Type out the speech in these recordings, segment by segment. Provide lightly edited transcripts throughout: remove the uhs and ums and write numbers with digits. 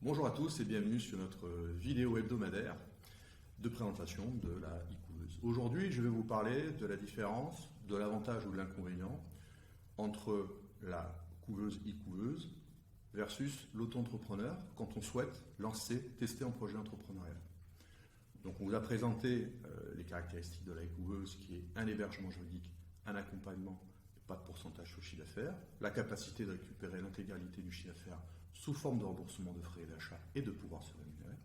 Bonjour à tous et bienvenue sur notre vidéo hebdomadaire de présentation de la e-couveuse. Aujourd'hui, je vais vous parler de la différence, de l'avantage ou de l'inconvénient entre la couveuse e-couveuse versus l'auto-entrepreneur quand on souhaite tester un projet entrepreneurial. Donc on vous a présenté les caractéristiques de la e-couveuse qui est un hébergement juridique, un accompagnement, pas de pourcentage sur le chiffre d'affaires, la capacité de récupérer l'intégralité du chiffre d'affaires sous forme de remboursement de frais d'achat et de pouvoir se rémunérer.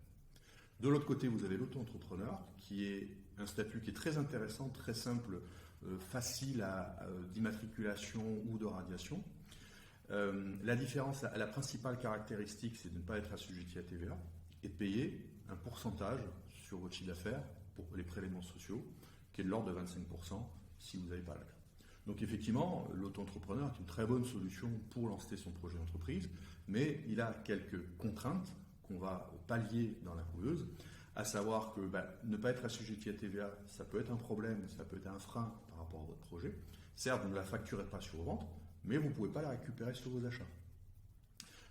De l'autre côté, vous avez l'auto-entrepreneur, qui est un statut qui est très intéressant, très simple, facile d'immatriculation ou de radiation. La différence, la principale caractéristique, c'est de ne pas être assujetti à TVA et de payer un pourcentage sur votre chiffre d'affaires pour les prélèvements sociaux, qui est de l'ordre de 25% si vous n'avez pas la carte. Donc effectivement, l'auto-entrepreneur est une très bonne solution pour lancer son projet d'entreprise, mais il a quelques contraintes qu'on va pallier dans la couveuse, à savoir que ne pas être assujetti à TVA, ça peut être un problème, ça peut être un frein par rapport à votre projet. Certes, vous ne la facturez pas sur vos ventes, mais vous ne pouvez pas la récupérer sur vos achats.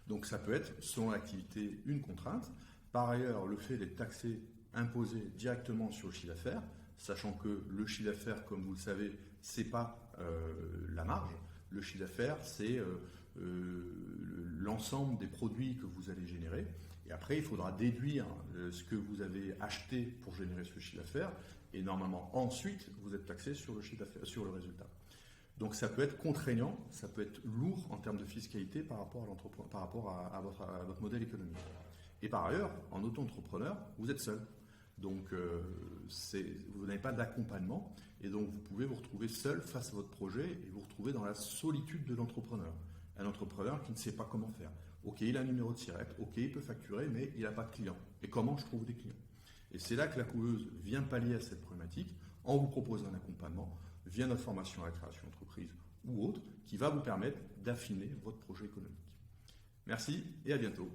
Donc ça peut être, selon l'activité, une contrainte. Par ailleurs, le fait d'être taxé, imposé directement sur le chiffre d'affaires, sachant que le chiffre d'affaires, comme vous le savez, c'est pas la marge. Le chiffre d'affaires, c'est l'ensemble des produits que vous allez générer. Et après, il faudra déduire ce que vous avez acheté pour générer ce chiffre d'affaires. Et normalement, ensuite, vous êtes taxé sur le chiffre d'affaires, sur le résultat. Donc ça peut être contraignant, ça peut être lourd en termes de fiscalité par rapport à votre modèle économique. Et par ailleurs, en auto-entrepreneur, vous êtes seul. Donc vous n'avez pas d'accompagnement et donc vous pouvez vous retrouver seul face à votre projet et vous retrouver dans la solitude de l'entrepreneur. Un entrepreneur qui ne sait pas comment faire. Ok, il a un numéro de SIRET, ok, il peut facturer, mais il n'a pas de clients. Et comment je trouve des clients? Et c'est là que la couveuse vient pallier à cette problématique en vous proposant un accompagnement via notre formation à la création d'entreprise ou autre qui va vous permettre d'affiner votre projet économique. Merci et à bientôt.